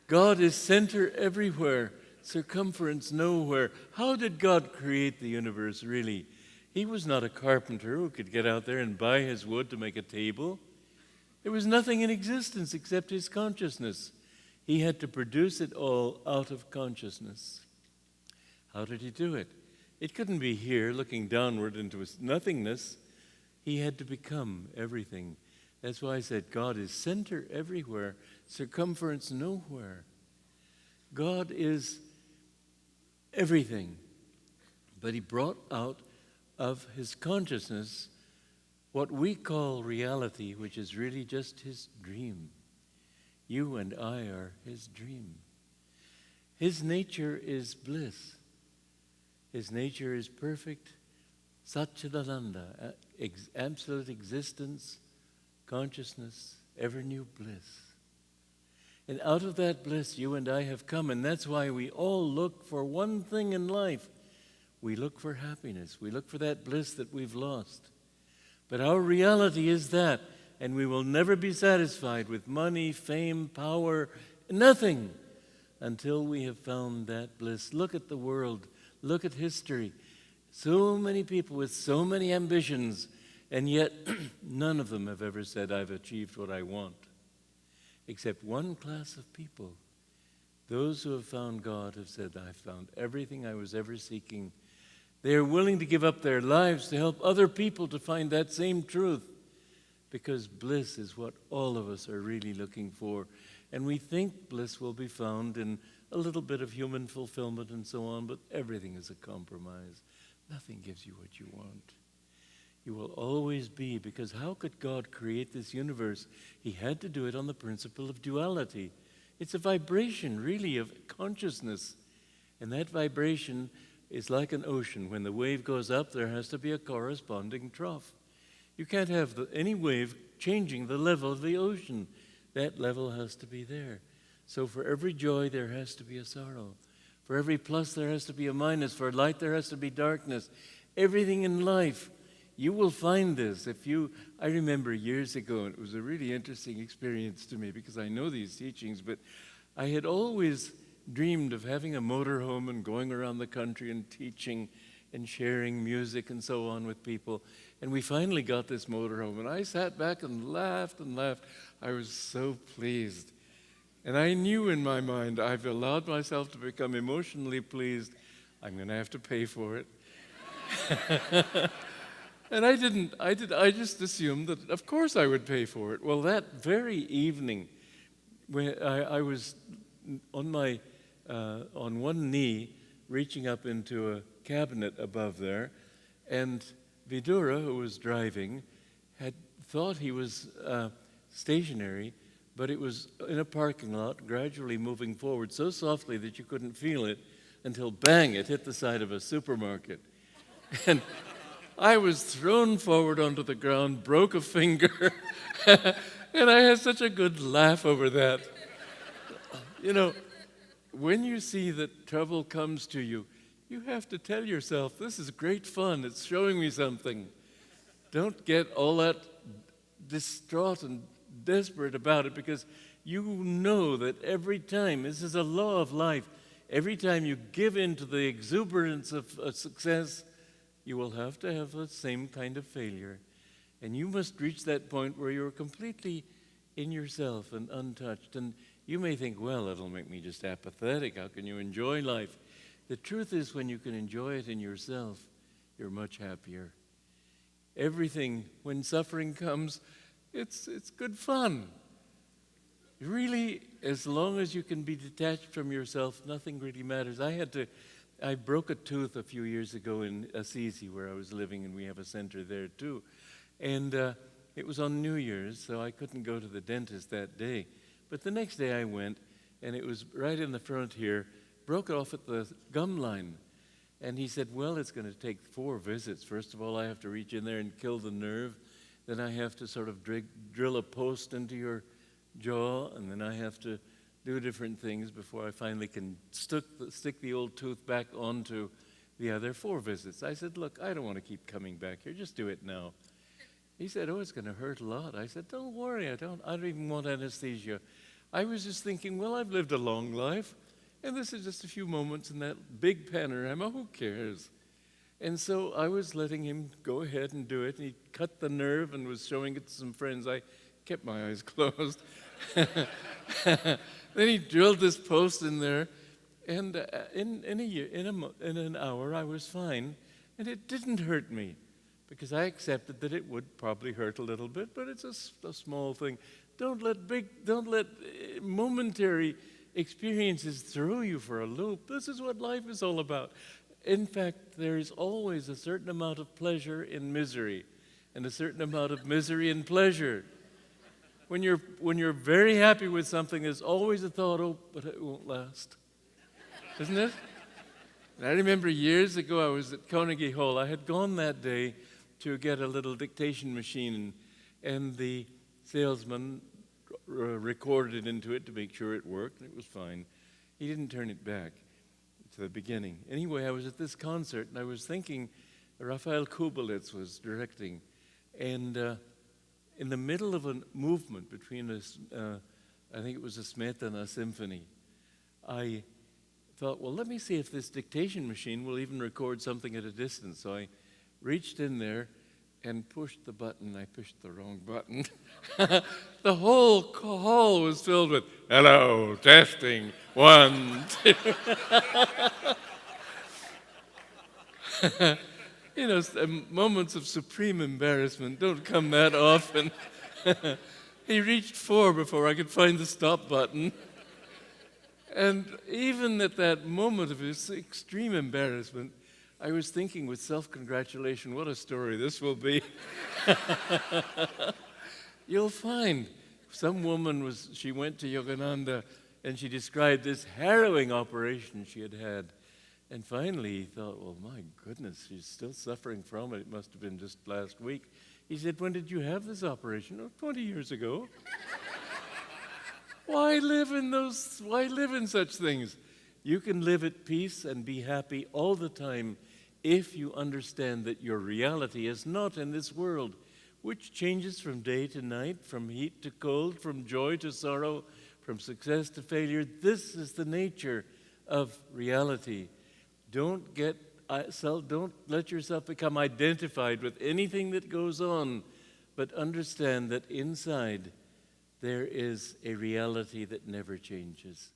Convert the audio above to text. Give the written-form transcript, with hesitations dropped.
God is center everywhere, circumference nowhere. How did God create the universe, really? He was not a carpenter who could get out there and buy his wood to make a table. There was nothing in existence except his consciousness. He had to produce it all out of consciousness. How did he do it? It couldn't be here looking downward into nothingness. He had to become everything. That's why I said God is center everywhere, circumference nowhere. God is everything. But he brought out of his consciousness what we call reality, which is really just his dream. You and I are his dream. His nature is bliss. His nature is perfect Satchidananda, absolute existence, consciousness, ever-new bliss. And out of that bliss, you and I have come, and that's why we all look for one thing in life. We look for happiness. We look for that bliss that we've lost. But our reality is that, and we will never be satisfied with money, fame, power, nothing, until we have found that bliss. Look at the world. Look at history. So many people with so many ambitions, and yet none of them have ever said, I've achieved what I want. Except one class of people. Those who have found God have said, I've found everything I was ever seeking. They are willing to give up their lives to help other people to find that same truth. Because bliss is what all of us are really looking for. And we think bliss will be found in a little bit of human fulfillment and so on, but everything is a compromise. Nothing gives you what you want. You will always be, because how could God create this universe? He had to do it on the principle of duality. It's a vibration, really, of consciousness. And that vibration is like an ocean. When the wave goes up, there has to be a corresponding trough. You can't have any wave changing the level of the ocean. That level has to be there. So for every joy, there has to be a sorrow. For every plus, there has to be a minus. For light, there has to be darkness. Everything in life, you will find this. I remember years ago, and it was a really interesting experience to me because I know these teachings, but I had always dreamed of having a motorhome and going around the country and teaching and sharing music and so on with people. And we finally got this motorhome, and I sat back and laughed and laughed. I was so pleased. And I knew in my mind, I've allowed myself to become emotionally pleased. I'm going to have to pay for it. And I didn't. I just assumed that, of course, I would pay for it. Well, that very evening, when I was on one knee, reaching up into a cabinet above there, and Vidura, who was driving, had thought he was stationary, but it was in a parking lot, gradually moving forward so softly that you couldn't feel it until, bang, it hit the side of a supermarket. And I was thrown forward onto the ground, broke a finger, and I had such a good laugh over that. You know, when you see that trouble comes to you, you have to tell yourself, this is great fun, it's showing me something. Don't get all that distraught and desperate about it, because you know that every time, this is a law of life, every time you give in to the exuberance of success, you will have to have the same kind of failure. And you must reach that point where you're completely in yourself and untouched. And you may think, well, it'll make me just apathetic. How can you enjoy life? The truth is, when you can enjoy it in yourself, you're much happier. Everything, when suffering comes, it's good fun. Really, as long as you can be detached from yourself, nothing really matters. I broke a tooth a few years ago in Assisi, where I was living, and we have a center there too. And it was on New Year's, so I couldn't go to the dentist that day. But the next day I went, and it was right in the front here, broke off at the gum line. And he said, well, it's going to take 4 visits. First of all, I have to reach in there and kill the nerve. Then I have to sort of drill a post into your jaw, and then I have to do different things before I finally can stick the old tooth back onto the other 4 visits. I said, look, I don't want to keep coming back here. Just do it now. He said, oh, it's going to hurt a lot. I said, don't worry. I don't even want anesthesia. I was just thinking, well, I've lived a long life, and this is just a few moments in that big panorama. Who cares? And so I was letting him go ahead and do it. And he cut the nerve and was showing it to some friends. I kept my eyes closed. Then he drilled this post in there, and in an hour I was fine, and it didn't hurt me, because I accepted that it would probably hurt a little bit, but it's a small thing. Don't let momentary experiences throw you for a loop. This is what life is all about. In fact, there is always a certain amount of pleasure in misery, and a certain amount of misery in pleasure. When you're very happy with something, there's always a thought, oh, but it won't last. Isn't it? And I remember years ago, I was at Carnegie Hall. I had gone that day to get a little dictation machine, and the salesman recorded into it to make sure it worked, and it was fine. He didn't turn it back to the beginning. Anyway, I was at this concert, and I was thinking Raphael Kubelicz was directing, and in the middle of a movement between I think it was a Smetana symphony, I thought, well, let me see if this dictation machine will even record something at a distance. So I reached in there and pushed the button. I pushed the wrong button. The whole hall was filled with, hello, testing, 1, 2. You know, moments of supreme embarrassment don't come that often. He reached 4 before I could find the stop button. And even at that moment of his extreme embarrassment, I was thinking with self-congratulation, what a story this will be. You'll find some woman she went to Yogananda and she described this harrowing operation she had had. And finally he thought, well, my goodness, she's still suffering from it. It must have been just last week. He said, when did you have this operation? Oh, 20 years ago. Why live in such things? You can live at peace and be happy all the time if you understand that your reality is not in this world, which changes from day to night, from heat to cold, from joy to sorrow, from success to failure. This is the nature of reality. Don't let yourself become identified with anything that goes on, but understand that inside there is a reality that never changes.